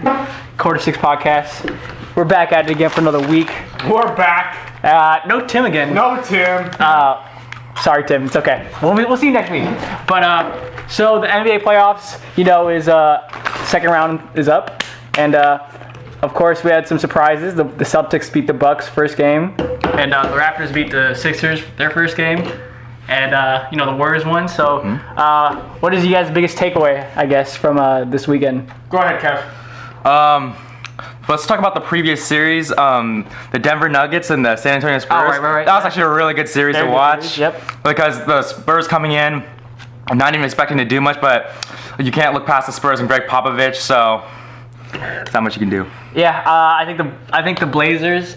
Quarter Six Podcast. We're back at it again for another week. We're back. No Tim again. No Tim. Sorry, Tim. It's okay. We'll see you next week. But so the NBA playoffs, is second round is up, and of course we had some surprises. The Celtics beat the Bucks first game, and the Raptors beat the Sixers their first game, and the Warriors won. So, what is you guys' biggest takeaway, I guess, from this weekend? Go ahead, Kev. Let's talk about the previous series, the Denver Nuggets and the San Antonio Spurs. Oh, right. That was actually a really good series to watch. Yep. Because the Spurs coming in, I'm not even expecting to do much, but you can't look past the Spurs and Greg Popovich, so there's not much you can do. Yeah, I think the Blazers.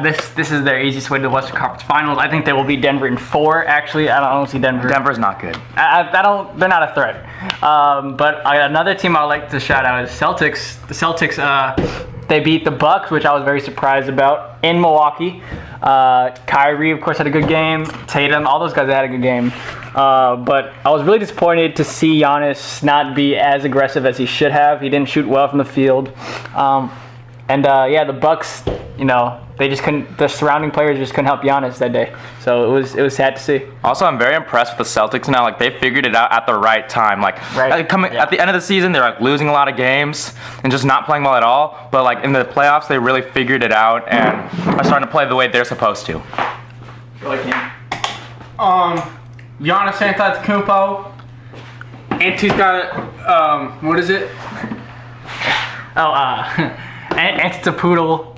This is their easiest way to the Western Conference Finals. I think they will beat Denver in 4. Actually, I don't see Denver. Denver's not good. They're not a threat. But another team I would like to shout out is Celtics. The Celtics. They beat the Bucks, which I was very surprised about, in Milwaukee. Kyrie, of course, had a good game. Tatum, all those guys had a good game. But I was really disappointed to see Giannis not be as aggressive as he should have. He didn't shoot well from the field. The Bucks, they just couldn't. The surrounding players just couldn't help Giannis that day. So it was sad to see. Also, I'm very impressed with the Celtics now. Like, they figured it out at the right time. At the end of the season, they're losing a lot of games and just not playing well at all. But in the playoffs, they really figured it out and are starting to play the way they're supposed to. Giannis Antetokounmpo. Anti's got what is it? Antetokounmpo.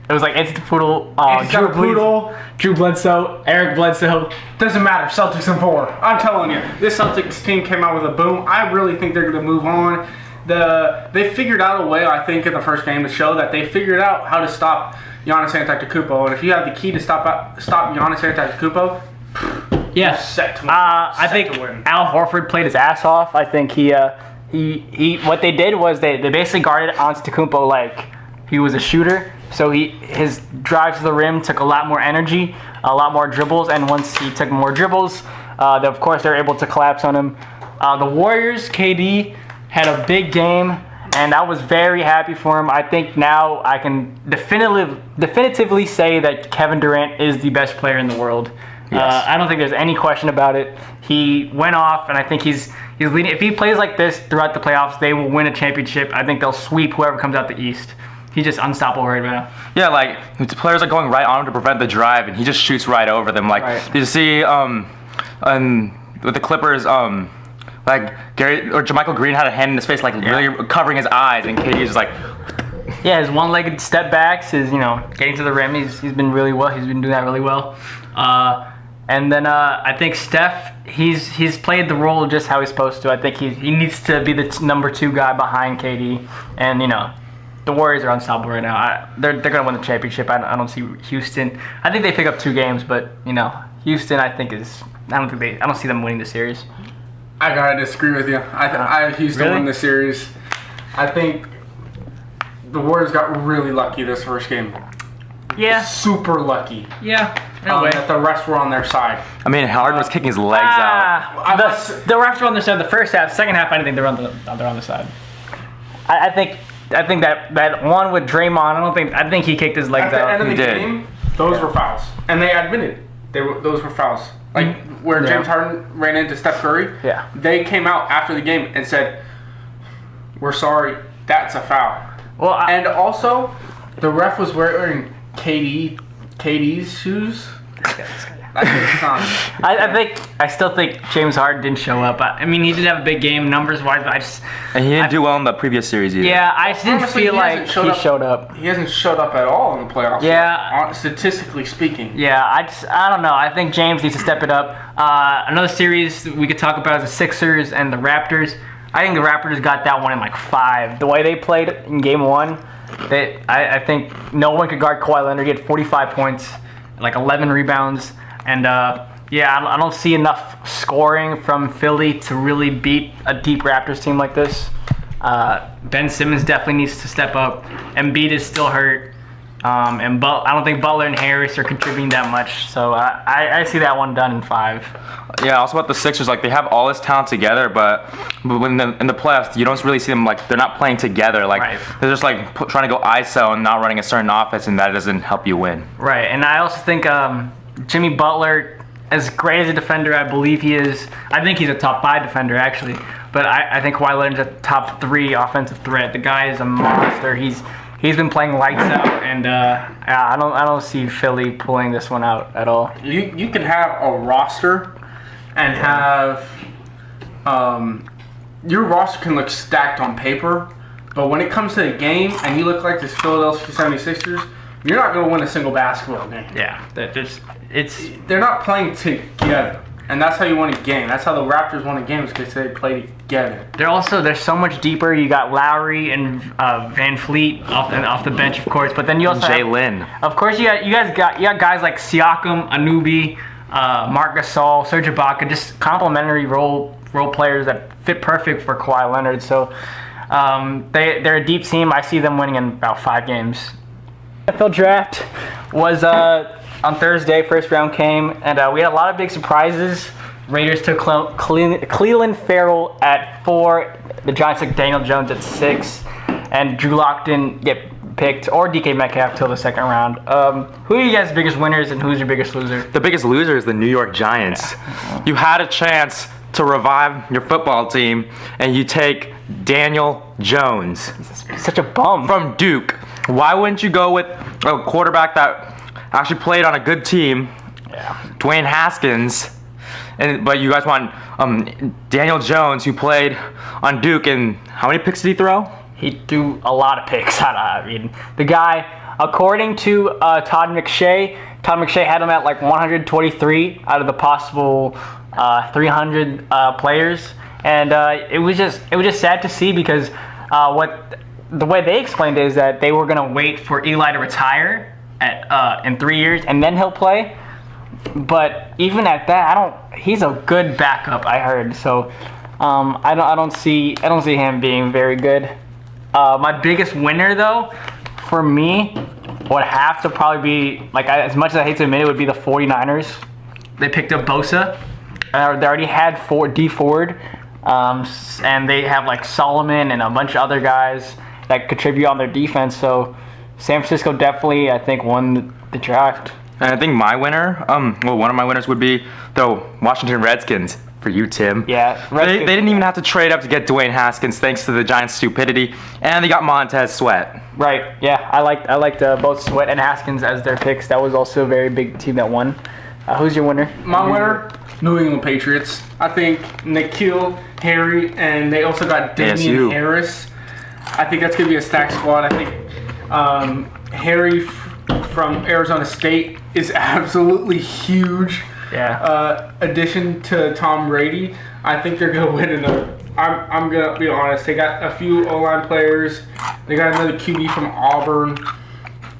It was Antetokounmpo, Drew Bledsoe, Eric Bledsoe. Doesn't matter. Celtics in 4. I'm telling you, this Celtics team came out with a boom. I really think they're going to move on. They figured out a way, I think, in the first game to show that they figured out how to stop Giannis Antetokounmpo. And if you have the key to stop Giannis Antetokounmpo, yeah, set to win. I think Al Horford played his ass off. I think he what they did was they basically guarded Antetokounmpo like he was a shooter. So his drive to the rim took a lot more energy, a lot more dribbles, and once he took more dribbles, of course they were able to collapse on him. The Warriors, KD, had a big game, and I was very happy for him. I think now I can definitively say that Kevin Durant is the best player in the world. Yes. I don't think there's any question about it. He went off, and I think he's leading. If he plays like this throughout the playoffs, they will win a championship. I think they'll sweep whoever comes out the East. He's just unstoppable right now. Yeah, the players are going right on him to prevent the drive, and he just shoots right over them. Did you see with the Clippers, Gary or JaMychal Green had a hand in his face, really covering his eyes, and KD is just Yeah, his one-legged step backs, his getting to the rim. He's been really well. He's been doing that really well. And then I think Steph, he's played the role just how he's supposed to. I think he needs to be the number 2 guy behind KD, and the Warriors are unstoppable right now. They're going to win the championship. I don't see Houston. I think they pick up 2 games, but Houston I don't see them winning the series. I gotta disagree with you. Houston won the series. I think the Warriors got really lucky this first game. Yeah. Super lucky. Yeah. No way. That the refs were on their side. I mean, Harden was kicking his legs out. The refs were on their side the first half. Second half, I didn't think they're on the side. I think that one with Draymond, I think he kicked his legs out. At the end of the game, those were fouls. And they admitted those were fouls. James Harden ran into Steph Curry. Yeah. They came out after the game and said, "We're sorry, that's a foul." Well, and also, the ref was wearing KD's shoes. I still think James Harden didn't show up. I mean, he did have a big game numbers wise, but and he didn't do well in the previous series either. Yeah, I just didn't feel like he showed up. He hasn't showed up at all in the playoffs. Yeah, statistically speaking. Yeah, I don't know. I think James needs to step it up. Another series we could talk about is the Sixers and the Raptors. I think the Raptors got that one in 5. The way they played in Game 1, I think no one could guard Kawhi Leonard. He had 45 points, 11 rebounds. And, I don't see enough scoring from Philly to really beat a deep Raptors team like this. Ben Simmons definitely needs to step up. Embiid is still hurt. And I don't think Butler and Harris are contributing that much. So I see that one done in 5. Yeah, also about the Sixers, like they have all this talent together, but when in the playoffs, you don't really see them like they're not playing together. Like they're just like trying to go ISO and not running a certain offense, and that doesn't help you win. Right, and I also think Jimmy Butler, as great as a defender, I believe he is. I think he's a top 5 defender actually, but I think Kawhi Leonard's a top 3 offensive threat. The guy is a monster. He's been playing lights out, and I don't see Philly pulling this one out at all. You can have a roster and have your roster can look stacked on paper, but when it comes to the game and you look like this Philadelphia 76ers, you're not going to win a single basketball game. Yeah, they're not playing together. And that's how you win a game. That's how the Raptors won a game, is because they play together. They're so much deeper. You got Lowry and Van Fleet off the bench, of course. But then you also Jalen. Of course, you got guys like Siakam, Anunoby, Marc Gasol, Serge Ibaka, just complementary role players that fit perfect for Kawhi Leonard. So they're a deep team. I see them winning in about 5 games. NFL draft was on Thursday. First round came, and we had a lot of big surprises. Raiders took Cleveland Farrell at 4. The Giants took Daniel Jones at 6, and Drew Lock didn't get picked, or DK Metcalf till the 2nd round. Who are you guys' biggest winners, and who's your biggest loser? The biggest loser is the New York Giants. Yeah. You had a chance to revive your football team, and you take Daniel Jones. He's such a bum. From Duke. Why wouldn't you go with a quarterback that actually played on a good team, Dwayne Haskins, but you guys want Daniel Jones, who played on Duke, and how many picks did he throw? He threw a lot of picks. I mean, the guy, according to Todd McShay had him at like 123 out of the possible 300 players, and it was just sad to see, because the way they explained it is that they were going to wait for Eli to retire in 3 years, and then he'll play. But even at that, he's a good backup, I heard. So I don't see him being very good. My biggest winner, though, for me, would have to probably be, like, as much as I hate to admit it, would be the 49ers. They picked up Bosa. They already had D Ford, and they have like Solomon and a bunch of other guys that contribute on their defense. So San Francisco definitely, I think, won the draft. And I think my winner, one of my winners would be the Washington Redskins. For you, Tim. Yeah. They didn't even have to trade up to get Dwayne Haskins, thanks to the Giants' stupidity, and they got Montez Sweat. Right. Yeah. I liked both Sweat and Haskins as their picks. That was also a very big team that won. Who's your winner? My winner, New England Patriots. I think N'Keal Harry, and they also got Damian Harris. I think that's going to be a stacked squad. I think Harry from Arizona State is absolutely huge. Yeah. Addition to Tom Brady, I think they're going to win another. I'm going to be honest. They got a few O-line players. They got another QB from Auburn.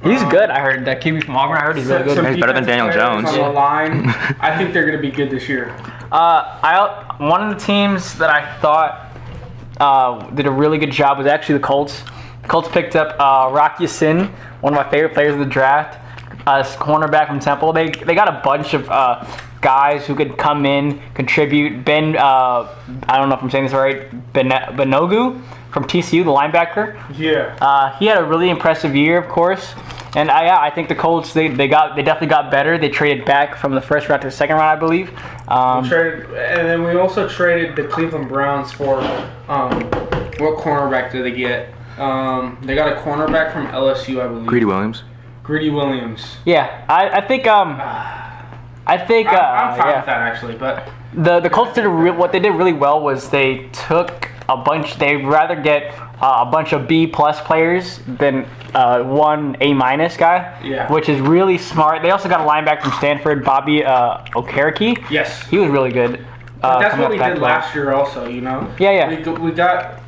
He's good. I heard that QB from Auburn. I heard he's really good. He's better than Daniel Jones. On the line. I think they're going to be good this year. One of the teams that I thought did a really good job was actually the Colts. The Colts picked up Rock Ya-Sin, one of my favorite players of the draft. Cornerback from Temple. They got a bunch of guys who could come in, contribute. I don't know if I'm saying this right, Benogu from TCU, the linebacker. Yeah. He had a really impressive year, of course. And I think the Colts, they definitely got better. They traded back from the 1st round to the 2nd round, I believe. And then we also traded the Cleveland Browns for what cornerback did they get? They got a cornerback from LSU, I believe. Greedy Williams. Yeah, I think I'm fine with that actually, but the Colts did what they did really well was they took a bunch. They'd rather get a bunch of B+ players than one A- guy. Yeah. Which is really smart. They also got a linebacker from Stanford, Bobby Okereke. Yes. He was really good. That's what we did last year, also. You know. Yeah. We got.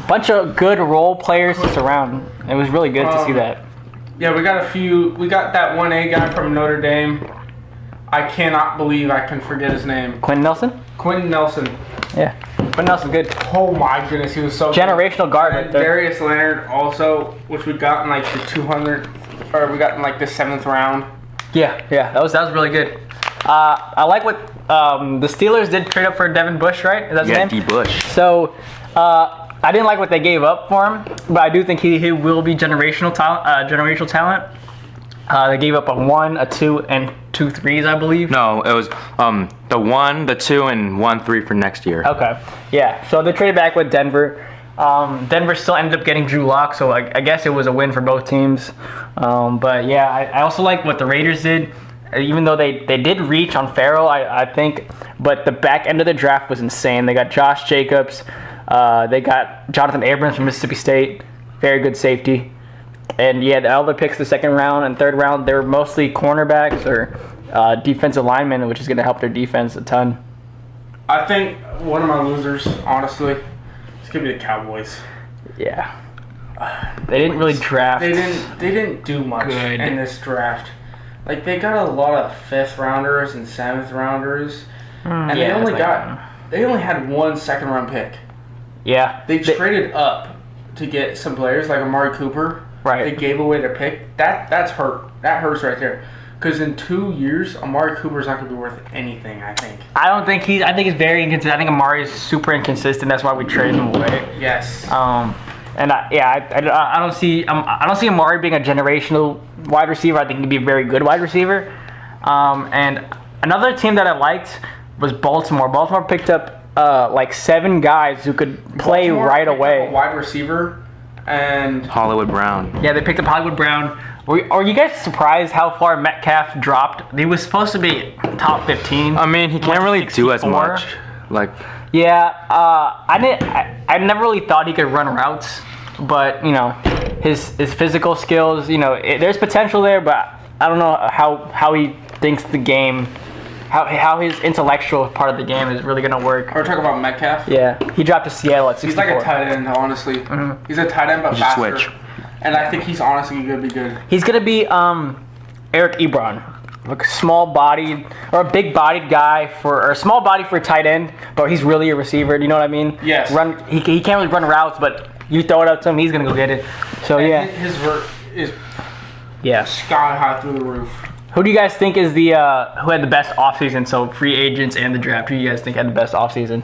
Bunch of good role players to surround. It was really good to see that. Yeah, we got a few. We got that 1A guy from Notre Dame. I cannot believe I can forget his name. Quentin Nelson? Quentin Nelson. Yeah. But Nelson's good. Oh my goodness, he was so Generational guard right And there. Darius Leonard also, which we got in like the 200, or we got in like the 7th round. Yeah, that was really good. I like what the Steelers did trade up for Devin Bush, right? Is that his name? D. Bush. So I didn't like what they gave up for him, but I do think he will be generational talent. They gave up a 1, a 2, and 2 3s, I believe. No, it was the 1, the 2, and 1 3 for next year. Okay. Yeah. So they traded back with Denver. Denver still ended up getting Drew Lock, so I guess it was a win for both teams. But yeah, I also like what the Raiders did. Even though they did reach on Farrell, I think, but the back end of the draft was insane. They got Josh Jacobs. They got Jonathan Abrams from Mississippi State. Very good safety. And yeah, all the picks the 2nd round and 3rd round, they were mostly cornerbacks or defensive linemen, which is going to help their defense a ton. I think one of my losers, honestly, is going to be the Cowboys. Yeah. They didn't really draft. They didn't do much good in this draft. Like, they got a lot of 5th rounders and 7th rounders, and yeah, they only had 1 2nd round pick. Yeah. They traded up to get some players like Amari Cooper. Right. They gave away their pick. That's hurt. That hurts right there. Because in 2 years, Amari Cooper's not going to be worth anything, I think. I think he's very inconsistent. I think Amari is super inconsistent. That's why we traded him away. Yes. And I don't see Amari being a generational wide receiver. I think he'd be a very good wide receiver. And another team that I liked was Baltimore. Baltimore picked up like 7 guys who could play right away. A wide receiver and Hollywood Brown. Yeah, they picked up Hollywood Brown. Are you guys surprised how far Metcalf dropped? He was supposed to be top 15. I mean, he can't really do as 64. much. Like, yeah, I never really thought he could run routes, but you know, his physical skills, you know, there's potential there, but I don't know how he thinks the game, how his intellectual part of the game is really gonna work. Are we talking about Metcalf? Yeah, he dropped to Seattle at 64. He's like a tight end, honestly. Mm-hmm. He's a tight end, but He's a faster. switch. And I think he's honestly gonna be good. He's gonna be Eric Ebron, like a small-bodied or a big-bodied guy or a small body for a tight end, but he's really a receiver. Do you know what I mean? Yes. He can't really run routes, but you throw it up to him, he's gonna go get it. So And yeah, his vert is yeah. sky high through the roof. Who do you guys think is the who had the best offseason? So free agents and the draft. Who do you guys think had the best offseason?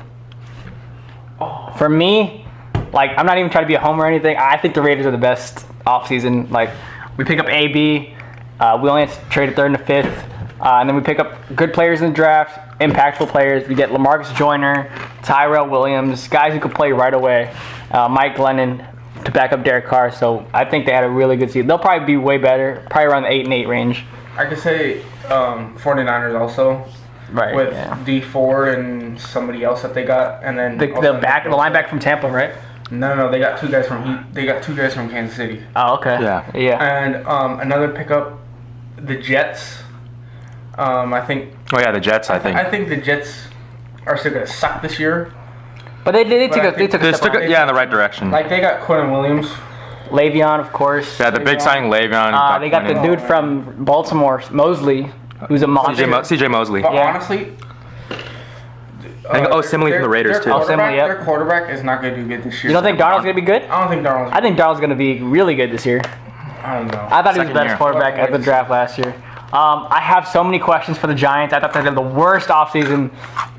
Oh. For me, like I'm not even trying to be a homer or anything. I think the Raiders are the best offseason. Like we pick up AB, we only have to trade a 3rd and a 5th, and then we pick up good players in the draft, impactful players. We get LaMarcus Joyner, Tyrell Williams, guys who can play right away. Mike Glennon to back up Derek Carr. So I think they had a really good season. They'll probably be way better, probably around the 8-8 range. I could say 49ers also. Right. With yeah. D Ford and somebody else that they got, and then The linebacker from Tampa, right? No, they got 2 guys from Kansas City. Oh, okay. Yeah. And another pickup, the Jets. I think. oh yeah, the Jets. I think. I think the Jets are still gonna suck this year. But they took a They step took up. it, yeah, in the right direction. Like they got Quentin Williams. Le'Veon, of course. Yeah, the big signing Le'Veon. They got the dude from Baltimore, Mosley, who's a monster. CJ Mosley. But Yeah. honestly. Simile from the Raiders too. Simile, yep. Their quarterback is not going to do good this year. You don't think Darnold's gonna be good? I don't think Darnold's. I think Darnold's gonna be really good this year. I don't know. I thought he was the Second best year. quarterback at the draft last year. I have so many questions for the Giants. I thought they had the worst offseason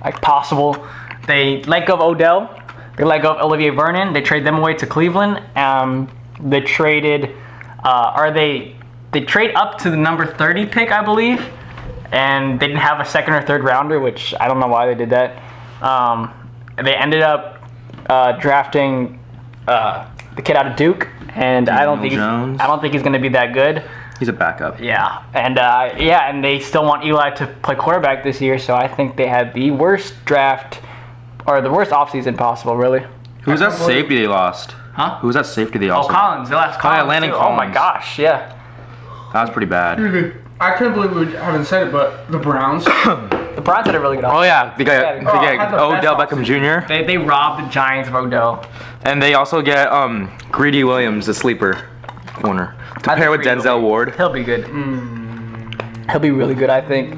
like possible. They let go of Odell. They let go of Olivier Vernon. They trade them away to Cleveland. They traded, they trade up to the number 30 pick, I believe, and they didn't have a 2nd or 3rd rounder, which I don't know why they did that. They ended up drafting the kid out of Duke, and I don't think he's going to be that good. He's a backup. Yeah, and they still want Eli to play quarterback this year, so I think they had the worst draft or the worst offseason possible, really. Who's that safety they lost? Huh? Who's that safety they Oh, also? Collins. They lost Collins. Landon too. Oh my Collins. gosh, yeah. That was pretty bad. I couldn't believe we haven't said it, but the Browns. The Browns had a really good offseason. Oh yeah, they got had the Odell best Beckham Jr. They robbed the Giants of Odell. and they also get Greedy Williams, the sleeper corner, to I pair with think Greedy Denzel Ward. He'll be good. He'll be really good, I think.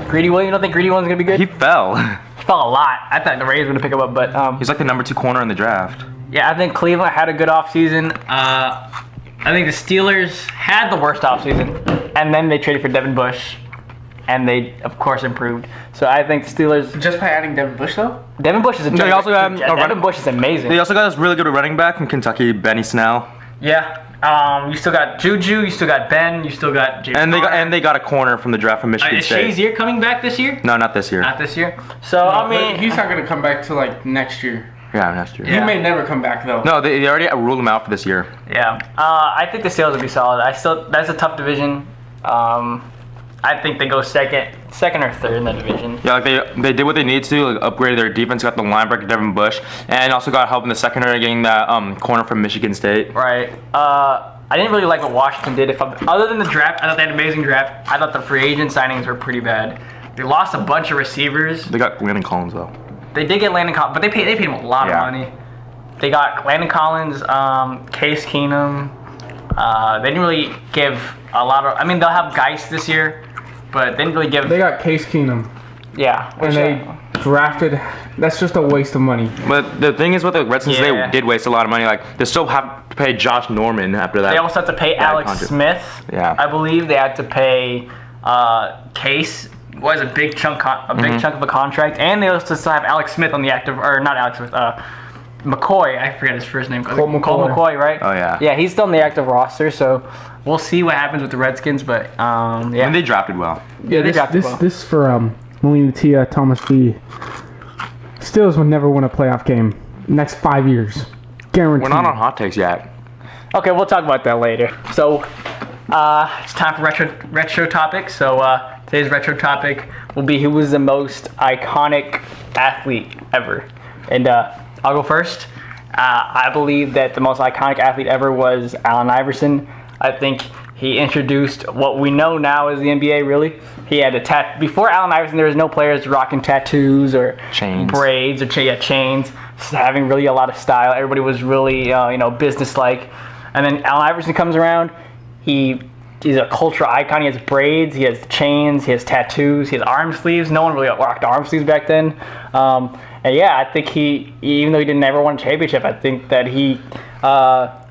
Greedy Williams, you don't think Greedy Williams is going to be good? He fell. fell a lot. I thought the Rays were going to pick him up, but He's like the number 2 corner in the draft. yeah, I think Cleveland had a good offseason. I think the Steelers had the worst offseason, and then they traded for Devin Bush, and they, of course, improved. So I think the Steelers... Just by adding Devin Bush, though? Devin Bush is a They also got Devin Bush is amazing. They also got this really good running back from Kentucky, Benny Snell. Yeah. You still got Juju, you still got Ben, you still got James And they got a corner from the draft from Michigan Is State. Shazier coming back this year? No, not this year. Not this year. So, I mean... He's not going to come back till, like, next year. Yeah, next year. He may never come back, though. No, they already ruled him out for this year. Yeah. I think the Steelers will be solid. That's a tough division. I think they go second or third in that division. Yeah, like they did what they needed to, like upgrade their defense, got the linebacker Devin Bush, and also got help in the secondary getting that corner from Michigan State. Right. I didn't really like what Washington did. Other than the draft, I thought they had an amazing draft. I thought the free agent signings were pretty bad. They lost a bunch of receivers. They got Landon Collins though. They did get Landon Collins, but they paid him a lot of money. They got Landon Collins, Case Keenum. They didn't really give a lot of. I mean, they'll have Geist this year, but they didn't really give. They got Case Keenum. Yeah. And they drafted. That's just a waste of money. But the thing is with the Redskins, they did waste a lot of money. Like they still have to pay Josh Norman after that. They also have to pay Alex Smith. Yeah. I believe they had to pay Case. Was a big chunk of a contract, and they also still have Alex Smith on the active, or not Alex Smith, McCoy. I forget his first name. Colt McCoy, right? Oh yeah. Yeah, he's still on the active roster, so we'll see what happens with the Redskins. But yeah, And they drafted well. Yeah, this for Melina Tia, Thomas B. Steelers will never win a playoff game next 5 years, guaranteed. We're not on hot takes yet. Okay, we'll talk about that later. So it's time for retro topics. So today's retro topic will be who was the most iconic athlete ever, and I'll go first. I believe that the most iconic athlete ever was Allen Iverson. I think he introduced what we know now as the NBA, really. He had a before Allen Iverson, there was no players rocking tattoos or chains, braids or chains, having really a lot of style. Everybody was really, business-like. And then Allen Iverson comes around. He's a cultural icon. He has braids, he has chains, he has tattoos, he has arm sleeves. No one really rocked arm sleeves back then. And yeah, I think even though he didn't ever win a championship, I think that he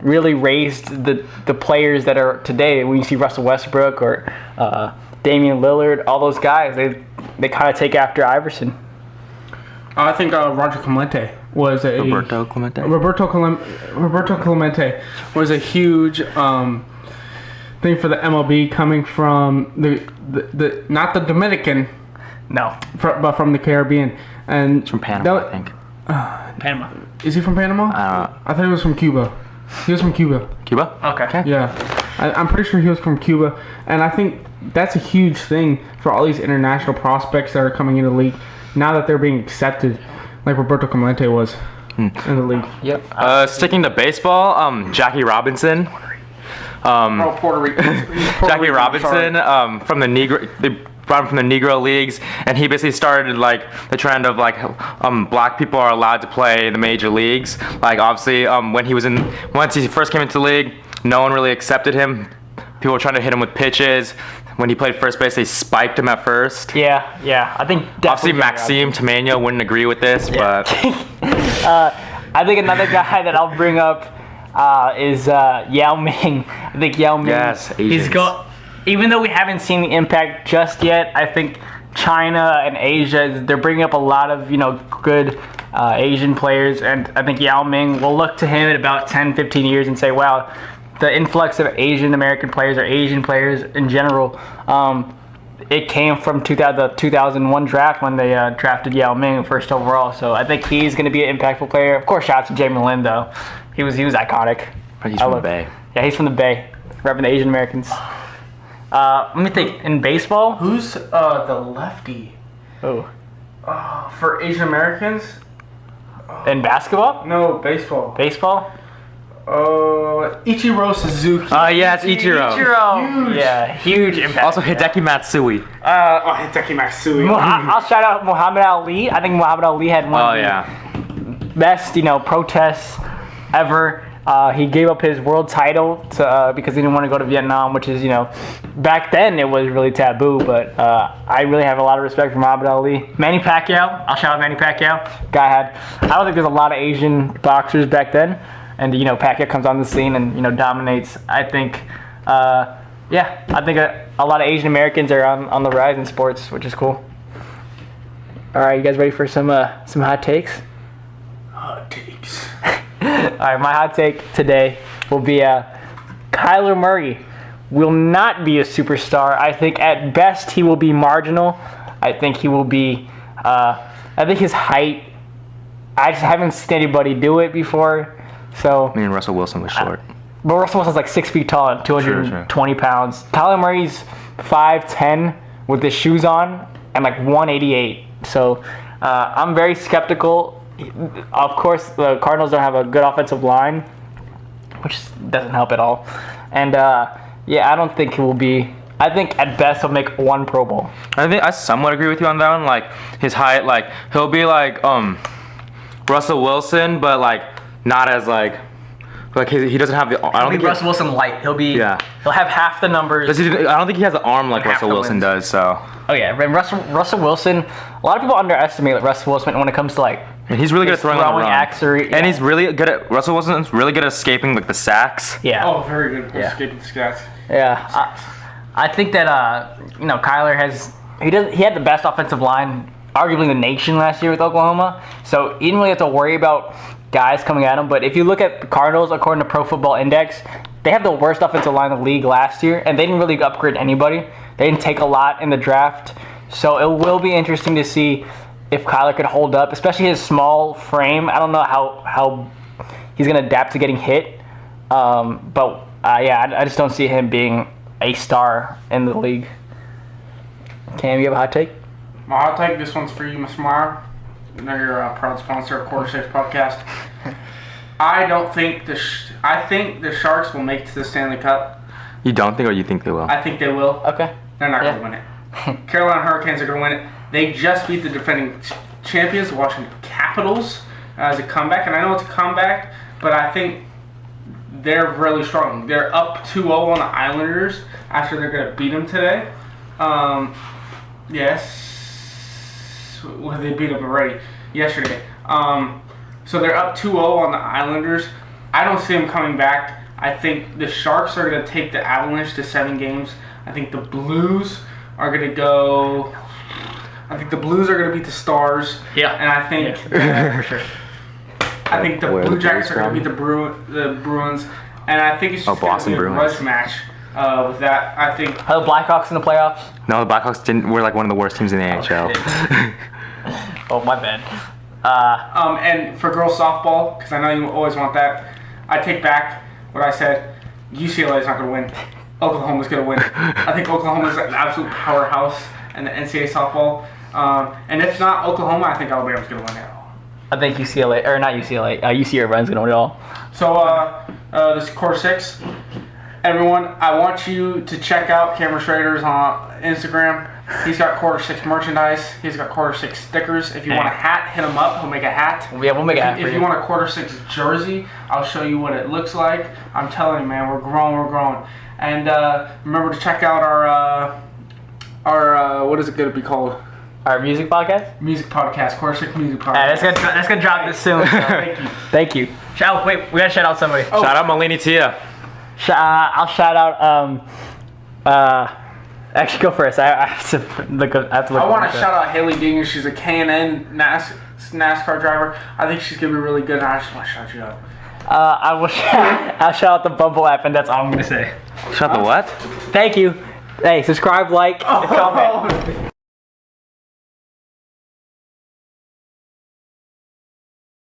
really raised the players that are today. When you see Russell Westbrook or Damian Lillard, all those guys, they kind of take after Iverson. I think Roger Clemente was a Roberto Clemente. Roberto Clemente was a huge thing for the MLB, coming from the not the Dominican, no, but from the Caribbean, and it's from Panama, I think. Panama. Is he from Panama? I thought he was from Cuba. He was from Cuba. Cuba? Okay. Yeah, I'm pretty sure he was from Cuba, and I think that's a huge thing for all these international prospects that are coming into the league now that they're being accepted, like Roberto Clemente was in the league. Yep. Sticking to baseball, Jackie Robinson. Puerto Rico. Jackie Robinson from the Negro. They brought him from the Negro leagues, and he basically started like the trend of like black people are allowed to play in the major leagues. Like obviously, once he first came into the league, no one really accepted him. People were trying to hit him with pitches. When he played first base, they spiked him at first. Yeah. I think obviously Maxime Tameno wouldn't agree with this, but I think another guy that I'll bring up is Yao Ming. I think Yao Ming. Yes, even though we haven't seen the impact just yet, I think China and Asia, they're bringing up a lot of good Asian players, and I think Yao Ming will look to him in about 10, 15 years and say, wow, the influx of Asian American players or Asian players in general, it came from the 2001 draft when they drafted Yao Ming first overall. So I think he's going to be an impactful player. Of course, shout out to Jamie Lin, though. He was iconic. He's from the Bay. Yeah, he's from the Bay, repping the Asian Americans. Let me think. In baseball, Who's the lefty? oh, For Asian Americans? in basketball, No, baseball. baseball. Ichiro Suzuki. Yeah, it's Ichiro. Huge. Yeah, huge impact. Also Hideki Matsui. Hideki Matsui. I'll shout out Muhammad Ali. I think Muhammad Ali had one of the best, protests ever. He gave up his world title because he didn't want to go to Vietnam, which is, back then it was really taboo. But I really have a lot of respect for Muhammad Ali. Manny Pacquiao, I'll shout out Manny Pacquiao. I don't think there's a lot of Asian boxers back then. And, Pacquiao comes on the scene and, dominates. I think, I think a lot of Asian Americans are on the rise in sports, which is cool. All right, you guys ready for some hot takes? Hot takes. All right, my hot take today will be Kyler Murray will not be a superstar. I think at best he will be marginal. I think he will be. I think his height. I just haven't seen anybody do it before. So. I mean, Russell Wilson was short. But Russell Wilson's like 6 feet tall and 220 pounds. Kyler Murray's 5'10" with his shoes on and like 188. So I'm very skeptical. Of course, the Cardinals don't have a good offensive line, which doesn't help at all. And I don't think he will be. I think at best he'll make one Pro Bowl. I think I somewhat agree with you on that one. Like his height, like he'll be like Russell Wilson, but like not as like he doesn't have the. I don't think Russell Wilson light. He'll have half the numbers. I don't think he has the arm like Russell Wilson does. So. Oh yeah, and Russell Wilson. A lot of people underestimate Russell Wilson when it comes to like. And he's really good at throwing on the run. Accuracy, and he's really good at Russell Wilson's really good at escaping like the sacks. Yeah. Oh, very good at escaping the sacks. Yeah. I think that Kyler he had the best offensive line arguably in the nation last year with Oklahoma. So he didn't really have to worry about guys coming at him. But if you look at the Cardinals according to Pro Football Index, they have the worst offensive line in the league last year, and they didn't really upgrade anybody. They didn't take a lot in the draft. So it will be interesting to see if Kyler could hold up, especially his small frame. I don't know how he's going to adapt to getting hit. I just don't see him being a star in the league. Cam, you have a hot take? My hot take, this one's for you, Mr. Meyer. They're your proud sponsor of Quarter Six Podcast. I think the Sharks will make it to the Stanley Cup. You don't think, or you think they will? I think they will. Okay. They're not going to win it. Carolina Hurricanes are going to win it. They just beat the defending champions, the Washington Capitals, as a comeback. And I know it's a comeback, but I think they're really strong. They're up 2-0 on the Islanders after they're going to beat them today. Yes. Well, they beat them already yesterday. So they're up 2-0 on the Islanders. I don't see them coming back. I think the Sharks are going to take the Avalanche to 7 games. I think the Blues are going to go... I think the Blues are going to beat the Stars. Yeah. And I think... for sure. I think the Blue Jackets are going to beat the Bruins. And I think it's just going to be a grudge match with that. I think... Are the Blackhawks in the playoffs? No, the Blackhawks were like one of the worst teams in the NHL. Oh, my bad. And for girls softball, because I know you always want that, I take back what I said. UCLA is not going to win. Oklahoma's going to win. I think Oklahoma's an absolute powerhouse in the NCAA softball. And if not Oklahoma, I think Alabama's going to win it. I think UCLA, or not UCLA, UC Irvine's going to win it all. So, this is Core 6. Everyone, I want you to check out Cameron Schrader's on Instagram. He's got Quarter 6 merchandise. He's got Quarter 6 stickers. If you want a hat, hit him up. He'll make a hat. Yeah, we'll make a hat for you. If you want a Quarter 6 jersey, I'll show you what it looks like. I'm telling you, man, we're growing. And remember to check out our what is it going to be called? Our music podcast? Music podcast, Quarter 6 music podcast. That's gonna drop this soon. So. Thank you. Wait, we gotta shout out somebody. Oh. Shout out Malini Tia. I'll shout out. Actually, go first. I have to look. I want to shout out Haley Dean. She's a K&N NASCAR driver. I think she's gonna be really good. And I just want to shout you out. I'll shout out the Bumble app, and that's all I'm gonna say. Shout out the what? Thank you. Hey, subscribe, like, and comment.